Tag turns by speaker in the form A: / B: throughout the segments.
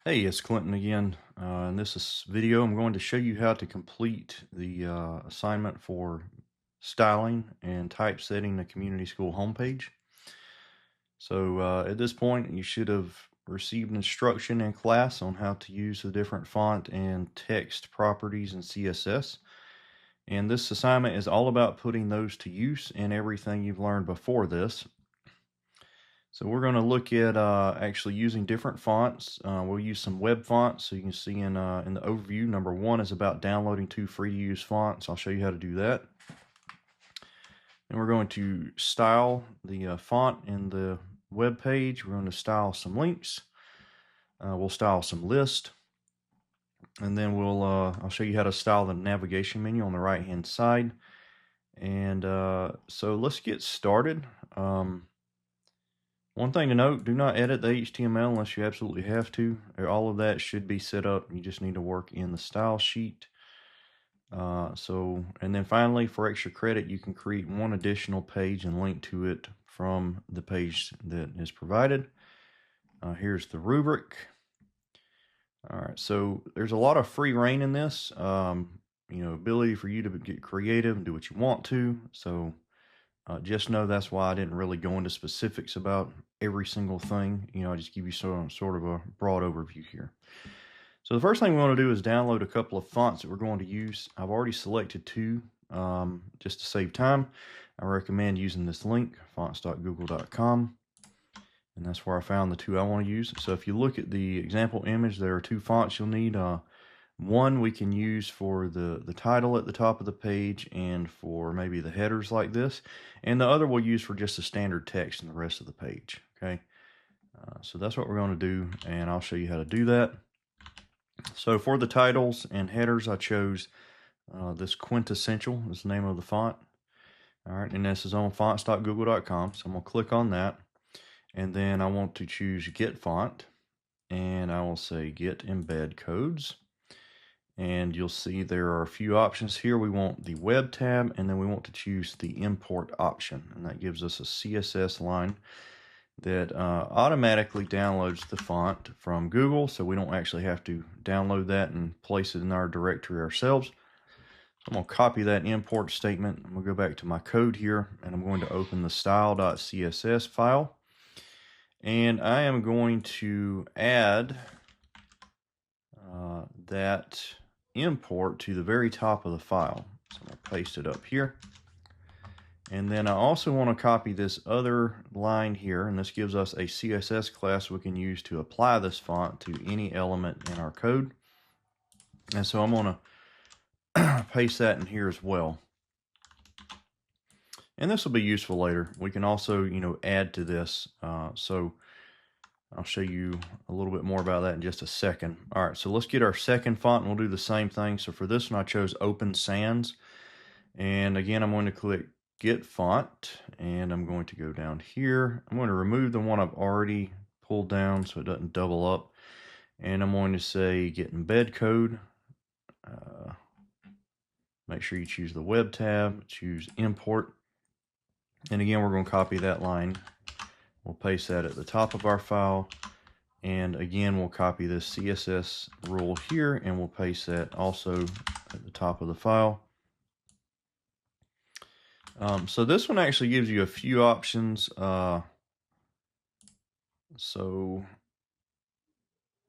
A: Hey, it's Clinton again. In this video, I'm going to show you how to complete the assignment for styling and typesetting the community school homepage. So at this point, you should have received instruction in class on how to use the different font and text properties in CSS. And this assignment is all about putting those to use in everything you've learned before this. So we're going to look at actually using different fonts. We'll use some web fonts. So you can see in the overview, number one is about downloading 2 free-to-use fonts. I'll show you how to do that. And we're going to style the font in the web page. We're going to style some links. We'll style some lists. And then I'll show you how to style the navigation menu on the right-hand side. And so let's get started. One thing to note, do not edit the HTML unless you absolutely have to. All of that should be set up. You just need to work in the style sheet. And then finally, for extra credit, you can create one additional page and link to it from the page that is provided. Here's the rubric. All right, so there's a lot of free reign in this. Ability for you to get creative and do what you want to. So just know that's why I didn't really go into specifics about every single thing. I just give you sort of a broad overview here. So the first thing we want to do is download a couple of fonts that we're going to use. I've already selected 2 just to save time. I recommend using this link, fonts.google.com. And that's where I found the 2 I want to use. So if you look at the example image, there are 2 fonts you'll need. One we can use for the title at the top of the page and for maybe the headers like this. And the other we'll use for just the standard text in the rest of the page. Okay, so that's what we're going to do, and I'll show you how to do that. So for the titles and headers, I chose this Quintessential is the name of the font. All right, and this is on fonts.google.com. So I'm going to click on that. And then I want to choose Get Font. And I will say Get Embed Codes. And you'll see there are a few options here. We want the web tab, and then we want to choose the import option. And that gives us a CSS line that automatically downloads the font from Google, so we don't actually have to download that and place it in our directory ourselves. So I'm going to copy that import statement. I'm going to go back to my code here, and I'm going to open the style.css file. And I am going to add that import to the very top of the file. So I'm going to paste it up here. And then I also want to copy this other line here, and this gives us a CSS class we can use to apply this font to any element in our code. And so I'm going to paste that in here as well. And this will be useful later. We can also, add to this. So I'll show you a little bit more about that in just a second. All right, so let's get our second font, and we'll do the same thing. So for this one, I chose Open Sans. And again, I'm going to click Get Font, and I'm going to go down here. I'm going to remove the one I've already pulled down so it doesn't double up. And I'm going to say Get Embed Code. Make sure you choose the web tab, choose Import. And again, we're going to copy that line. We'll paste that at the top of our file. And again, we'll copy this CSS rule here, and we'll paste that also at the top of the file. So this one actually gives you a few options. So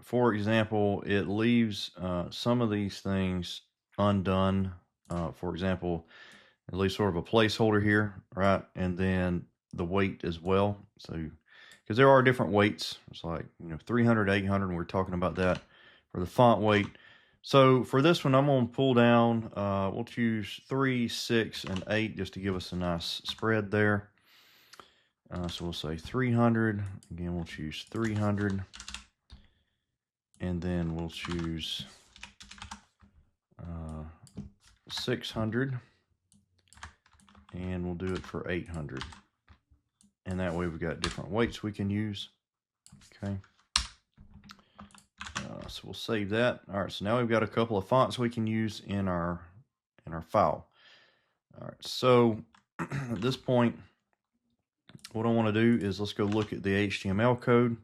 A: for example, it leaves some of these things undone. For example, it leaves sort of a placeholder here, right? And then the weight as well. So, because there are different weights, it's like 300, 800, and we're talking about that for the font weight. So for this one, I'm going to pull down. We'll choose 3, 6, and 8 just to give us a nice spread there. So we'll say 300. Again, we'll choose 300, and then we'll choose 600. And we'll do it for 800. And that way we've got different weights we can use. Okay. So we'll save that. All right, so now we've got a couple of fonts we can use in our file. All right, so at this point, what I want to do is let's go look at the HTML code.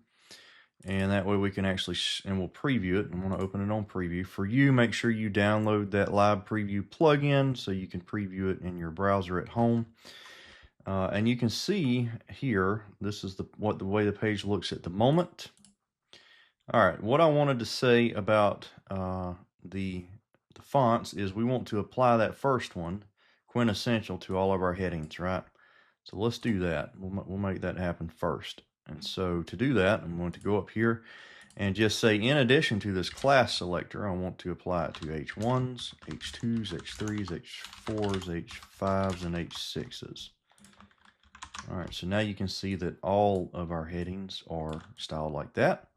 A: And that way we can actually, and we'll preview it. I'm going to open it on preview. For you, make sure you download that live preview plugin so you can preview it in your browser at home. And you can see here, this is the way the page looks at the moment. All right, what I wanted to say about the fonts is we want to apply that first one, quintessential, to all of our headings, right? So let's do that. We'll make that happen first. And so to do that, I'm going to go up here and just say, in addition to this class selector, I want to apply it to H1s, H2s, H3s, H4s, H5s, and H6s. All right, so now you can see that all of our headings are styled like that.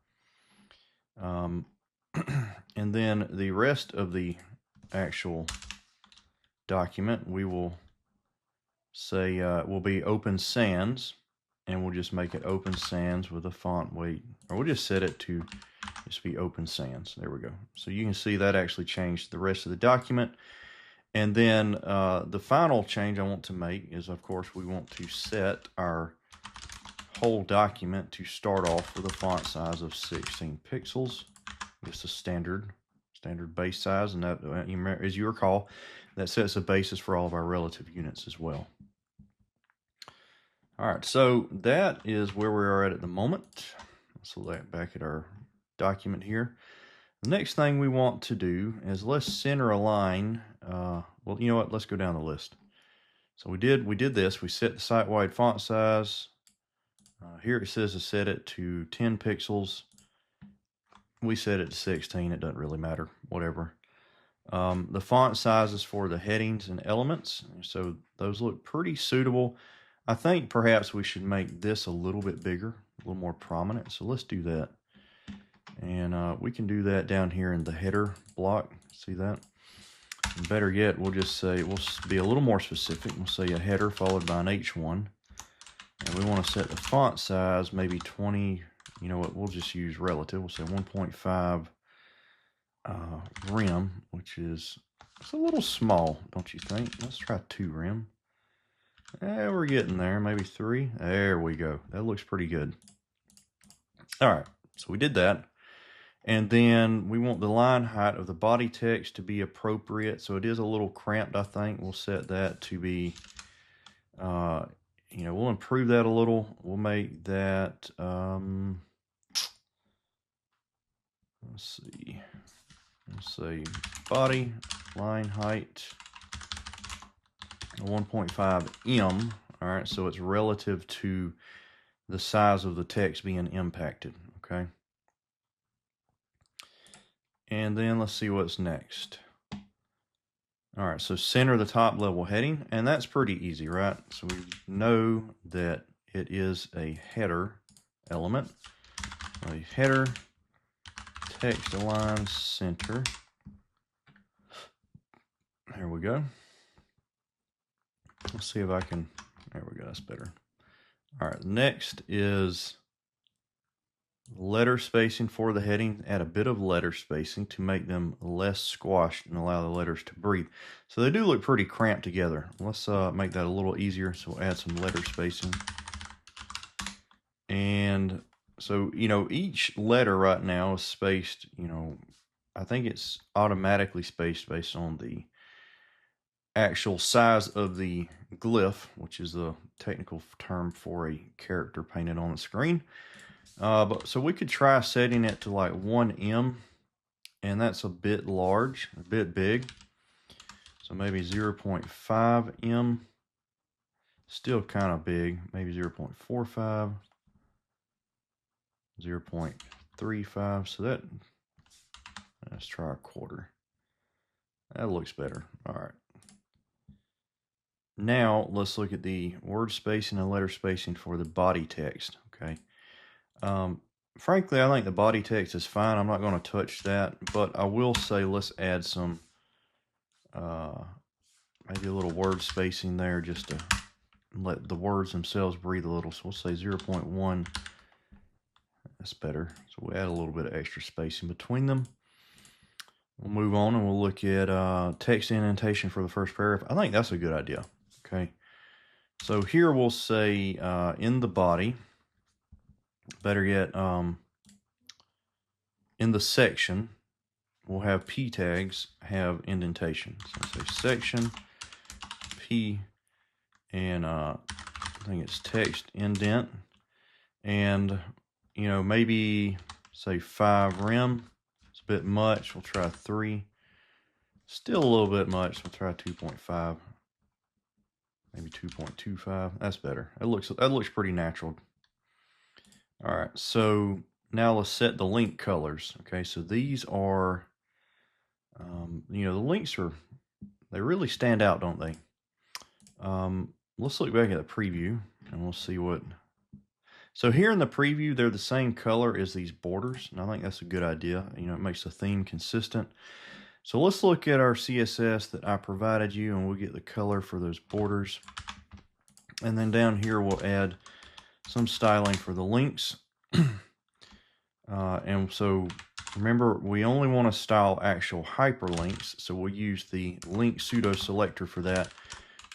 A: And then the rest of the actual document, we will say will be Open Sans, and we'll just make it Open Sans with a font weight, or we'll just set it to just be Open Sans. There we go. So you can see that actually changed the rest of the document. And then the final change I want to make is, of course, we want to set our whole document to start off with a font size of 16 pixels. Just a standard base size, and that, as you recall, that sets a basis for all of our relative units as well. All right, so that is where we are at the moment. Let's look back at our document here. The next thing we want to do is let's center align. Well, you know what? Let's go down the list. So we did this. We set the site-wide font size. Here it says to set it to 10 pixels. We set it to 16. It doesn't really matter. Whatever. The font sizes for the headings and elements. So those look pretty suitable. I think perhaps we should make this a little bit bigger, a little more prominent. So let's do that. And we can do that down here in the header block. See that? And better yet, we'll just say, we'll be a little more specific. We'll say a header followed by an H1. And we want to set the font size, maybe 20, you know what, we'll just use relative. We'll say 1.5 rem, which is, it's a little small, don't you think? Let's try 2 rem. We're getting there, maybe 3. There we go. That looks pretty good. All right, so we did that. And then we want the line height of the body text to be appropriate. So it is a little cramped, I think. We'll set that to be, you know, we'll improve that a little. We'll make that, let's see. Let's say body line height 1.5 em. All right, so it's relative to the size of the text being impacted. Okay. And then let's see what's next. All right, so center the top level heading, and that's pretty easy, right? So we know that it is a header element. A header text align center. There we go. Let's see if I can, there we go, that's better. All right, next is letter spacing for the heading. Add a bit of letter spacing to make them less squashed and allow the letters to breathe. So they do look pretty cramped together. Let's make that a little easier. So we'll add some letter spacing. And so, you know, each letter right now is spaced, you know, I think it's automatically spaced based on the actual size of the glyph, which is the technical term for a character painted on the screen. But so we could try setting it to like 1 em, and that's a bit large, a bit big. So maybe 0.5 em, still kind of big, maybe 0.45, 0.35. So that, let's try 1/4. That looks better. All right. Now let's look at the word spacing and letter spacing for the body text. Okay. Frankly, I think the body text is fine. I'm not going to touch that, but I will say let's add some, maybe a little word spacing there just to let the words themselves breathe a little. So we'll say 0.1. That's better. So we'll add a little bit of extra spacing between them. We'll move on and we'll look at text indentation for the first paragraph. I think that's a good idea. Okay. So here we'll say in the body, better yet, in the section, we'll have P tags have indentations. So say section P, and I think it's text indent, and you know, maybe say 5 rem. It's a bit much. We'll try 3. Still a little bit much. We'll try 2.5. Maybe 2.25. That's better. That looks pretty natural. All right, so now let's set the link colors. Okay, so these are, you know, the links they really stand out, don't they? Let's look back at the preview and we'll see what. So here in the preview, they're the same color as these borders, and I think that's a good idea. You know, it makes the theme consistent. So let's look at our CSS that I provided you, and we'll get the color for those borders. And then down here, we'll add some styling for the links. And so remember, we only want to style actual hyperlinks, so we'll use the link pseudo selector for that.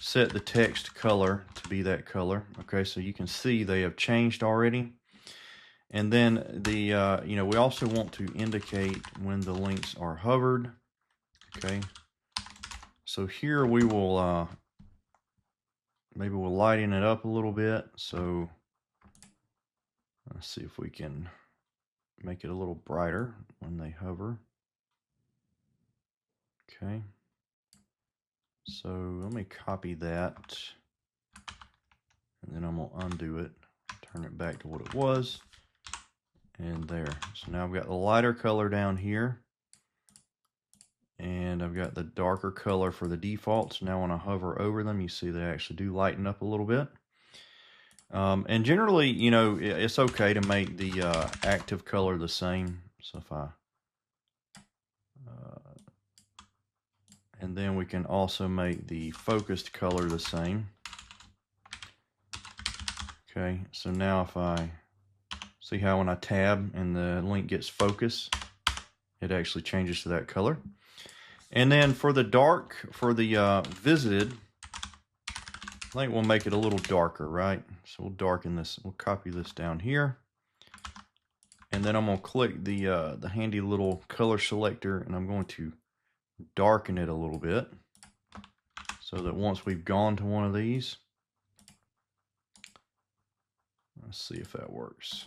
A: Set the text color to be that color. Okay, so you can see they have changed already. And then the you know, we also want to indicate when the links are hovered. Okay, so here we will maybe we'll lighten it up a little bit. So let's see if we can make it a little brighter when they hover. Okay, so let me copy that, and then I'm gonna undo it, turn it back to what it was, and there. So now I've got the lighter color down here, and I've got the darker color for the defaults. Now when I hover over them, you see they actually do lighten up a little bit. And generally, you know, it's okay to make the active color the same. So if I, and then we can also make the focused color the same. Okay, so now if I see how when I tab and the link gets focused, it actually changes to that color. And then for the dark, for the visited, I think we'll make it a little darker, right? So we'll darken this. We'll copy this down here. And then I'm going to click the handy little color selector, and I'm going to darken it a little bit so that once we've gone to one of these, let's see if that works.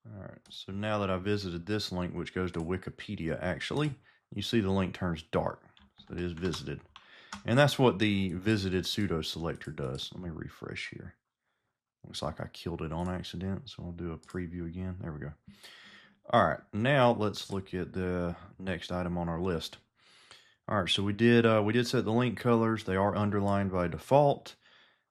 A: All right, so now that I visited this link, which goes to Wikipedia, actually, you see the link turns dark. So it is visited. And that's what the visited pseudo selector does. Let me refresh here. Looks like I killed it on accident, so I'll do a preview again. There we go. All right, now let's look at the next item on our list. All right, so we did set the link colors. They are underlined by default.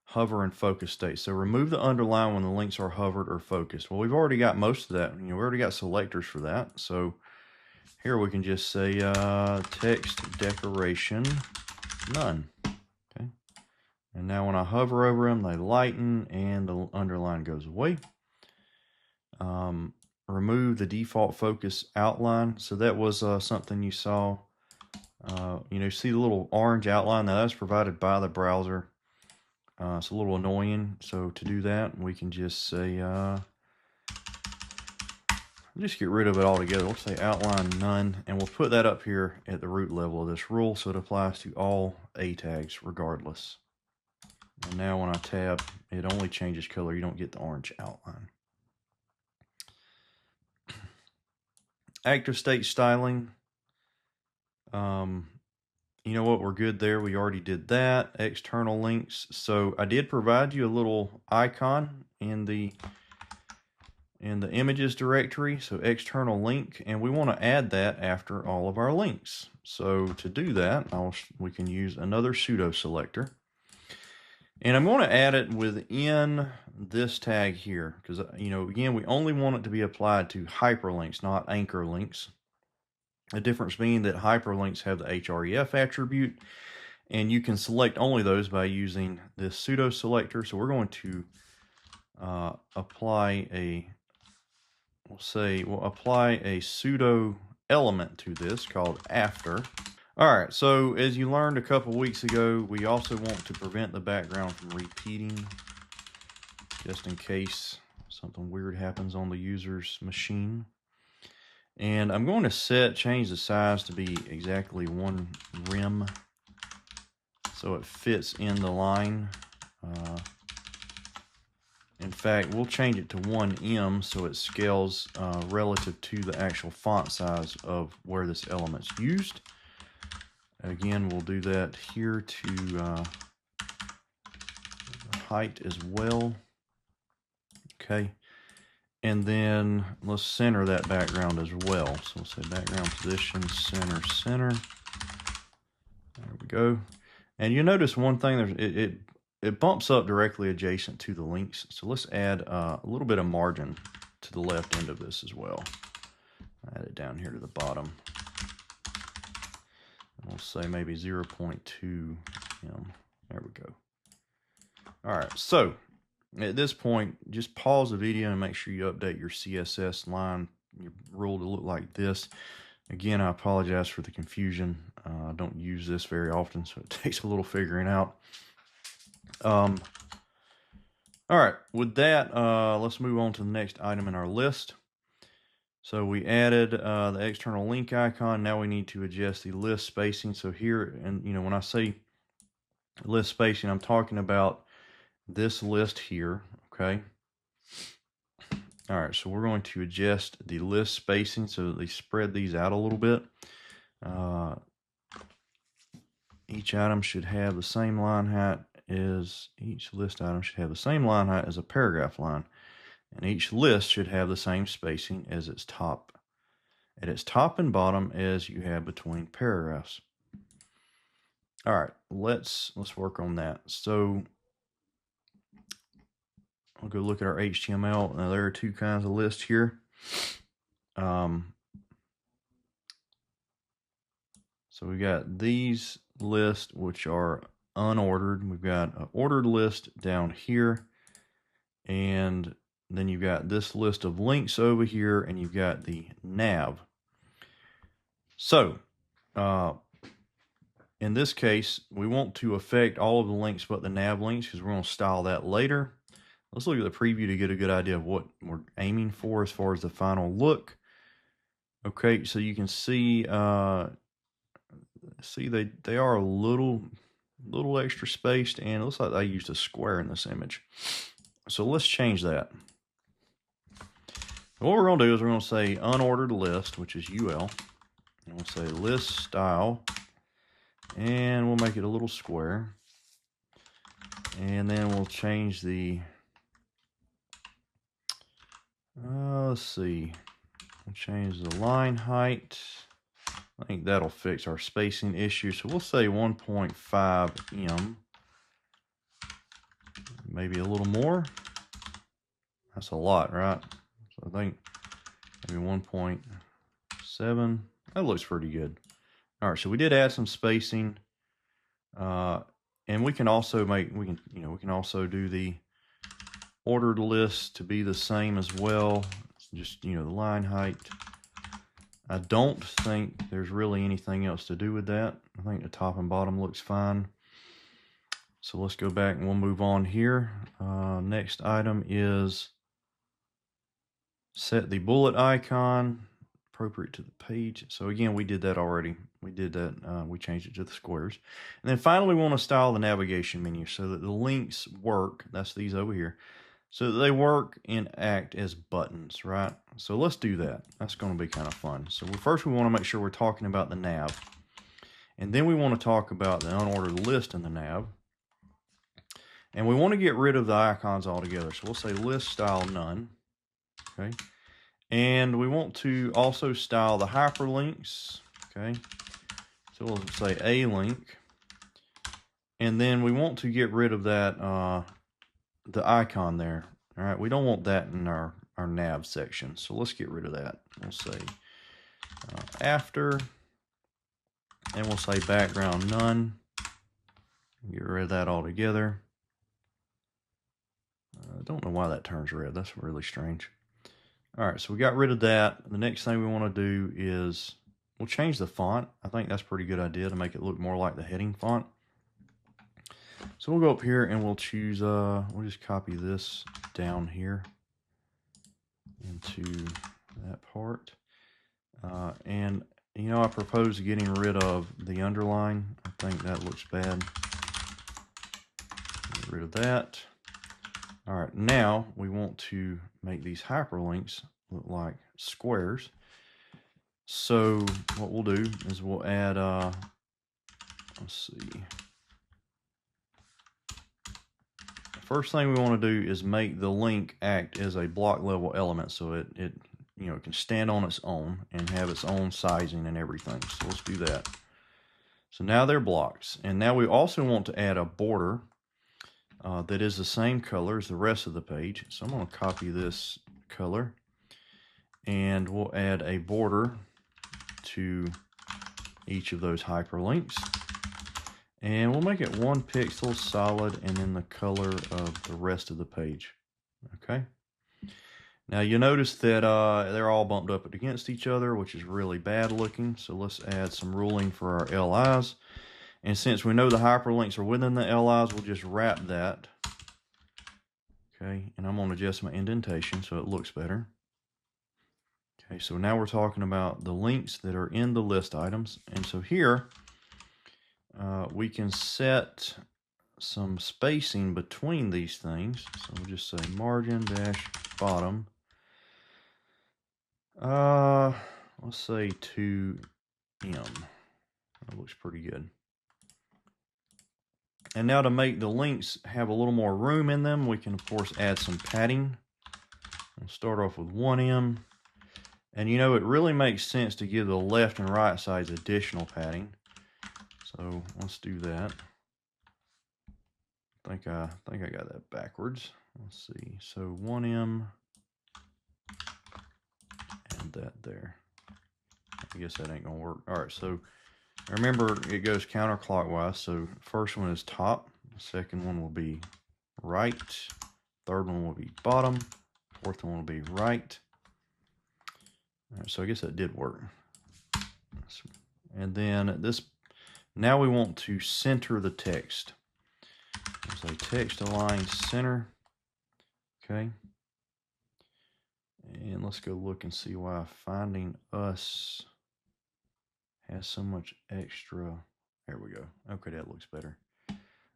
A: Hover and focus state. So remove the underline when the links are hovered or focused. Well, we've already got most of that. You know, we already got selectors for that. So here we can just say text decoration none. Okay. And now when I hover over them, they lighten and the underline goes away. Remove the default focus outline. So that was something you saw. You know, see the little orange outline? Now that's provided by the browser. It's a little annoying. So to do that, we can just say, just get rid of it altogether. Let's say outline none, and we'll put that up here at the root level of this rule, so it applies to all A tags regardless. And now when I tab, it only changes color. You don't get the orange outline. Active state styling. You know what? We're good there. We already did that. External links. So I did provide you a little icon in the images directory. So external link, and we want to add that after all of our links. So to do that, we can use another pseudo selector. And I'm going to add it within this tag here because, you know, again, we only want it to be applied to hyperlinks, not anchor links. The difference being that hyperlinks have the href attribute, and you can select only those by using this pseudo selector. So we're going to apply a, we'll apply a pseudo element to this called after. All right, so as you learned a couple weeks ago, we also want to prevent the background from repeating just in case something weird happens on the user's machine. And I'm going to change the size to be exactly 1 rem so it fits in the line. In fact, we'll change it to 1 em so it scales relative to the actual font size of where this element's used. Again, we'll do that here to height as well. Okay. And then let's center that background as well. So we'll say background position, center, center. There we go. And you'll notice one thing, it bumps up directly adjacent to the links. So let's add a little bit of margin to the left end of this as well. Add it down here to the bottom. And we'll say maybe 0.2 em. There we go. All right, so at this point, just pause the video and make sure you update your CSS line, your rule to look like this. Again, I apologize for the confusion. I don't use this very often, so it takes a little figuring out. All right, with that, let's move on to the next item in our list. So we added the external link icon. Now we need to adjust the list spacing. So here, and you know, when I say list spacing, I'm talking about this list here, okay? All right, so we're going to adjust the list spacing so that they spread these out a little bit. Each item should have the same line height as, each list item should have the same line height as a paragraph line. And each list should have the same spacing as its top and bottom as you have between paragraphs. All right, let's work on that. So I'll go look at our HTML. Now there are 2 kinds of lists here. So we got these lists which are unordered. We've got an ordered list down here, and then you've got this list of links over here, and you've got the nav. So in this case, we want to affect all of the links but the nav links because we're going to style that later. Let's look at the preview to get a good idea of what we're aiming for as far as the final look. Okay, so you can see they are a little extra spaced, and it looks like they used a square in this image. So let's change that. What we're going to do is we're going to say unordered list, which is UL, and we'll say list style, and we'll make it a little square, and then we'll change the let's see, we'll change the line height. I think that'll fix our spacing issue. So we'll say 1.5 em, maybe a little more. That's a lot, right? So I think maybe 1.7. That looks pretty good. All right, so we did add some spacing, and we can also do the ordered list to be the same as well. It's just, the line height. I don't think there's really anything else to do with that. I think the top and bottom looks fine. So let's go back and we'll move on here. Next item is set the bullet icon appropriate to the page. So again, we did that already. We did that. We changed it to the squares. And then finally, we want to style the navigation menu so that the links work. That's these over here. So that they work and act as buttons, right? So let's do that. That's going to be kind of fun. So first we want to make sure we're talking about the nav. And then we want to talk about the unordered list in the nav. And we want to get rid of the icons altogether. So we'll say list style none. Okay. And we want to also style the hyperlinks. Okay. So we'll say a link. And then we want to get rid of that the icon there. All right, we don't want that in our nav section, so let's get rid of that. We'll say after, and we'll say background none. Get rid of that altogether. I don't know why that turns red. That's really strange. All right, so we got rid of that. The next thing we want to do is we'll change the font. I think that's a pretty good idea to make it look more like the heading font. So we'll go up here and we'll choose, we'll just copy this down here. into that part. And you know, I propose getting rid of the underline. I think that looks bad. Get rid of that. All right, now we want to make these hyperlinks look like squares. So what we'll do is we'll add, let's see. First thing we want to do is make the link act as a block level element, so it you know, it can stand on its own and have its own sizing and everything. So let's do that. So now they're blocks, and now we also want to add a border that is the same color as the rest of the page. So I'm going to copy this color, and we'll add a border to each of those hyperlinks. And we'll make it 1 pixel solid and then the color of the rest of the page. Okay. Now you notice that they're all bumped up against each other, which is really bad looking. So let's add some ruling for our LIs. And since we know the hyperlinks are within the LIs, we'll just wrap that. Okay, and I'm going to adjust my indentation so it looks better. Okay, so now we're talking about the links that are in the list items. And so here, we can set some spacing between these things. So we'll just say margin dash bottom. Let's say 2M. That looks pretty good. And now to make the links have a little more room in them, we can of course add some padding. We'll start off with 1M. And you know, it really makes sense to give the left and right sides additional padding. So let's do that. I think I got that backwards. Let's see. So 1M and that there. I guess that ain't gonna work. All right, so remember it goes counterclockwise. So first one is top, second one will be right, third one will be bottom, fourth one will be right. All right, so I guess that did work. And then this, now we want to center the text. So text align center. Okay. And let's go look and see why finding us has so much extra. There we go. Okay, that looks better.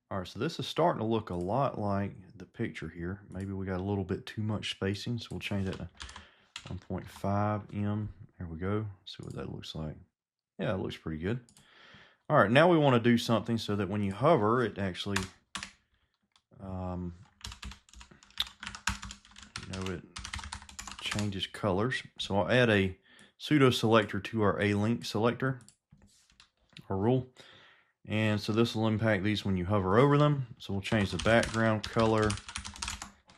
A: All right, so this is starting to look a lot like the picture here. Maybe we got a little bit too much spacing, so we'll change that to 1.5M. There we go. See what that looks like. Yeah, it looks pretty good. All right, now we want to do something so that when you hover, it actually, it changes colors. So I'll add a pseudo selector to our A-link selector, or rule. And so this will impact these when you hover over them. So we'll change the background color.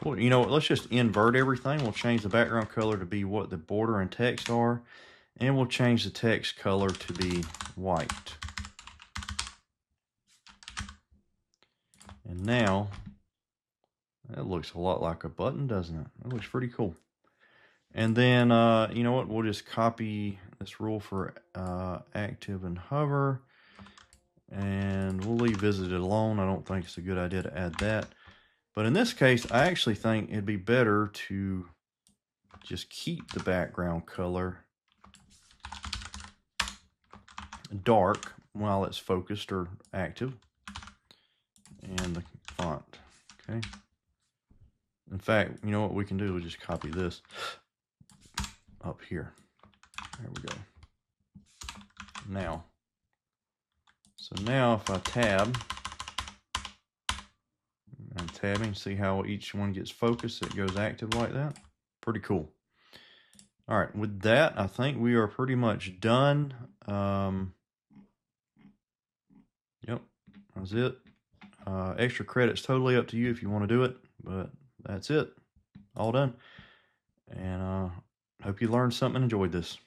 A: Well, you know what, let's just invert everything. We'll change the background color to be what the border and text are. And we'll change the text color to be white. And now, that looks a lot like a button, doesn't it? That looks pretty cool. And then, you know what, we'll just copy this rule for active and hover. And we'll leave visited alone. I don't think it's a good idea to add that. But in this case, I actually think it'd be better to just keep the background color dark while it's focused or active. And the font, okay? In fact, you know what we can do? We'll just copy this up here. There we go. Now, so now if I tab, I'm tabbing, see how each one gets focused, it goes active like that. Pretty cool. All right, with that, I think we are pretty much done. Yep, that's it. Extra credit's totally up to you if you want to do it, but that's it. All done. And hope you learned something and enjoyed this.